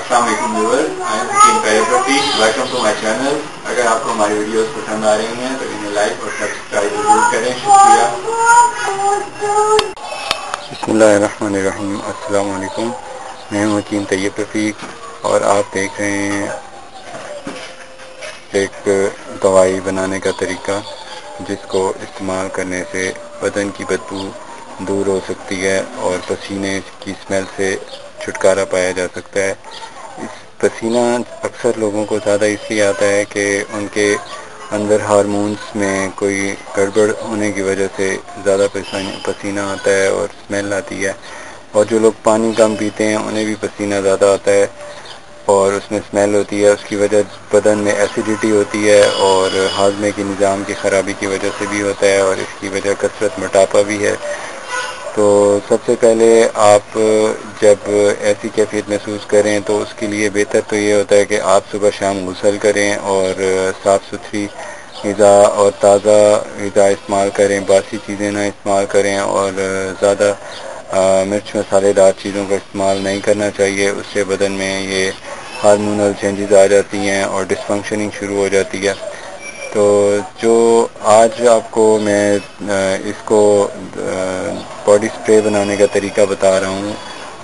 अस्सलाम वालेकुम viewers, I am Hakeem कैरेप्रती। Welcome to my channel. अगर आपको हमारी वीडियोस पसंद आ रही हैं तो इन्हें लाइक और सब्सक्राइब जरूर करें। शुक्रिया। बिस्मिल्लाहिर्रहमानिर्रहीम। अस्सलाम वालेकुम। मैं हूं हकीम तैयब रफ़ीक और आप देख रहे हैं एक दवाई बनाने का तरीका जिसको इस्तेमाल करने से बदन की बदबू दूर हो सकती है और पसीने की स्मेल से छुटकारा पाया जा सकता है। इस पसीना अक्सर लोगों को ज़्यादा इसलिए आता है कि उनके अंदर हार्मोन्स में कोई गड़बड़ होने की वजह से ज़्यादा पसीना आता है और स्मेल आती है, और जो लोग पानी कम पीते हैं उन्हें भी पसीना ज़्यादा आता है और उसमें स्मेल होती है। उसकी वजह बदन में एसिडिटी होती है और हाजमे के निज़ाम की ख़राबी की वजह से भी होता है, और इसकी वजह कसरत मोटापा भी है। तो सबसे पहले आप जब ऐसी कैफियत महसूस करें तो उसके लिए बेहतर तो ये होता है कि आप सुबह शाम गुस्ल करें और साफ़ सुथरी ग़िज़ा और ताज़ा ग़िज़ा इस्तेमाल करें, बासी चीज़ें ना इस्तेमाल करें और ज़्यादा मिर्च मसालेदार चीज़ों का इस्तेमाल नहीं करना चाहिए। उससे बदन में ये हार्मोनल चेंजेस आ जाती हैं और डिसफंक्शनिंग शुरू हो जाती है। तो जो आज आपको मैं इसको बॉडी स्प्रे बनाने का तरीका बता रहा हूँ,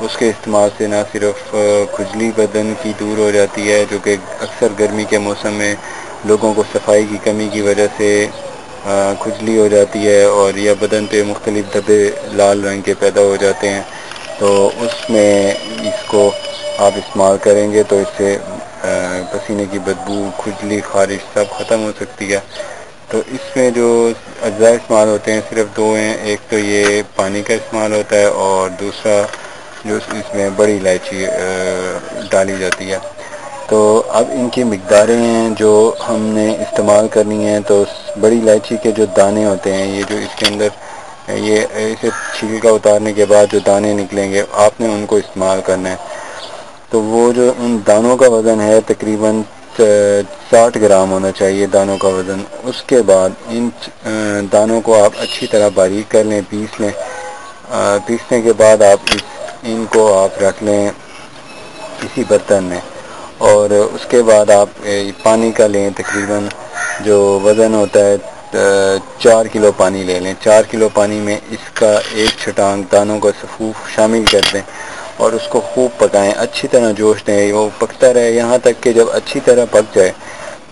उसके इस्तेमाल से ना सिर्फ खुजली बदन की दूर हो जाती है, जो कि अक्सर गर्मी के मौसम में लोगों को सफाई की कमी की वजह से खुजली हो जाती है और या बदन पे मुख्तलिफ धब्बे लाल रंग के पैदा हो जाते हैं। तो उसमें इसको आप इस्तेमाल करेंगे तो इससे पसीने की बदबू, खुजली, ख़ारिश सब ख़त्म हो सकती है। तो इसमें जो अज्जा इस्तेमाल होते हैं सिर्फ दो हैं। एक तो ये पानी का इस्तेमाल होता है और दूसरा जो इसमें बड़ी इलायची डाली जाती है। तो अब इनकी मिक़दारें हैं जो हमने इस्तेमाल करनी है। तो बड़ी इलायची के जो दाने होते हैं, ये जो इसके अंदर ये इसे छिलका उतारने के बाद जो दाने निकलेंगे, आपने उनको इस्तेमाल करना है। तो वो जो उन दानों का वज़न है तकरीबन 60 ग्राम होना चाहिए दानों का वज़न। उसके बाद इन दानों को आप अच्छी तरह बारीक कर लें, पीस लें। पीसने के बाद आप इनको आप रख लें किसी बर्तन में, और उसके बाद आप पानी का लें। तकरीबन जो वज़न होता है 4 किलो पानी ले लें। 4 किलो पानी में इसका एक छटांग दानों का सफूफ शामिल कर दें और उसको खूब पकाएं, अच्छी तरह जोश दें। वो पकता रहे यहाँ तक कि जब अच्छी तरह पक जाए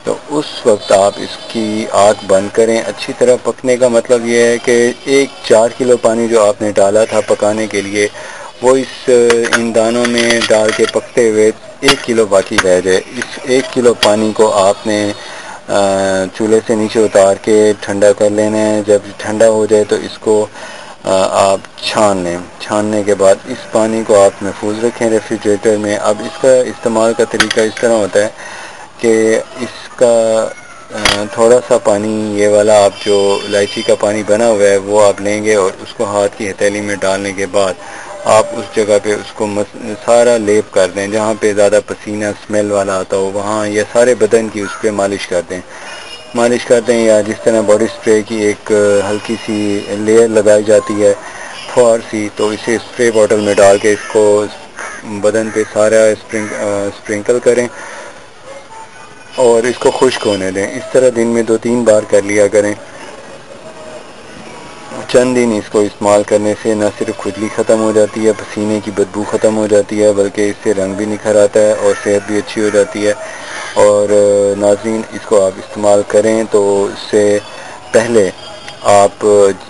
तो उस वक्त आप इसकी आँख बंद करें। अच्छी तरह पकने का मतलब ये है कि 4 किलो पानी जो आपने डाला था पकाने के लिए, वो इन दानों में डाल के पकते हुए 1 किलो बाकी रह जाए। इस 1 किलो पानी को आपने चूल्हे से नीचे उतार के ठंडा कर लेना है। जब ठंडा हो जाए तो इसको आप छान लें। छानने के बाद इस पानी को आप महफूज रखें रेफ्रिजरेटर में। अब इसका इस्तेमाल का तरीका इस तरह होता है कि इसका थोड़ा सा पानी, ये वाला आप जो इलायची का पानी बना हुआ है वो आप लेंगे और उसको हाथ की हथेली में डालने के बाद आप उस जगह पे उसको सारा लेप कर दें जहाँ पे ज़्यादा पसीना स्मेल वाला आता हो, वहाँ या सारे बदन की उस पर मालिश कर दें। या जिस तरह बॉडी स्प्रे की एक हल्की सी लेयर लगाई जाती है फुहार सी, तो इसे स्प्रे बॉटल में डाल के इसको बदन पे सारा स्प्रिंकल करें और इसको खुश्क होने दें। इस तरह दिन में 2-3 बार कर लिया करें। चंद दिन इसको इस्तेमाल करने से न सिर्फ खुजली ख़त्म हो जाती है, पसीने की बदबू ख़त्म हो जाती है, बल्कि इससे रंग भी निखर आता है और सेहत भी अच्छी हो जाती है। और नाज़रीन, इसको आप इस्तेमाल करें तो इससे पहले आप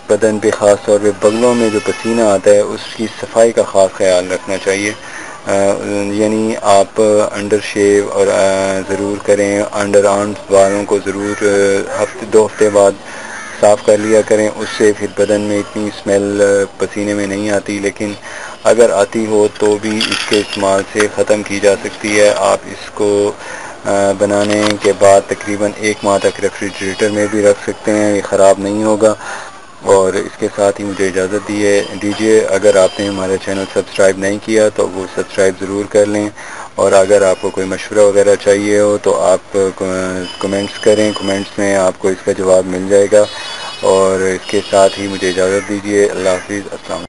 बदन पे ख़ास तौर पे बगलों में जो पसीना आता है उसकी सफाई का ख़ास ख्याल रखना चाहिए। यानी आप अंडर शेव और ज़रूर करें। अंडर आर्म्स बालों को ज़रूर 2 हफ्ते बाद साफ़ कर लिया करें। उससे फिर बदन में इतनी स्मेल पसीने में नहीं आती, लेकिन अगर आती हो तो भी इसके इस्तेमाल से ख़त्म की जा सकती है। आप इसको बनाने के बाद तकरीबन 1 माह तक रेफ्रिजरेटर में भी रख सकते हैं, ये ख़राब नहीं होगा। और इसके साथ ही मुझे इजाज़त दीजिए। अगर आपने हमारा चैनल सब्सक्राइब नहीं किया तो वो सब्सक्राइब ज़रूर कर लें, और अगर आपको कोई मशवरा वगैरह चाहिए हो तो आप कमेंट्स करें। कमेंट्स में आपको इसका जवाब मिल जाएगा। और इसके साथ ही मुझे इजाज़त दीजिए। अल्लाह हाफ़िज़। अस्सलाम।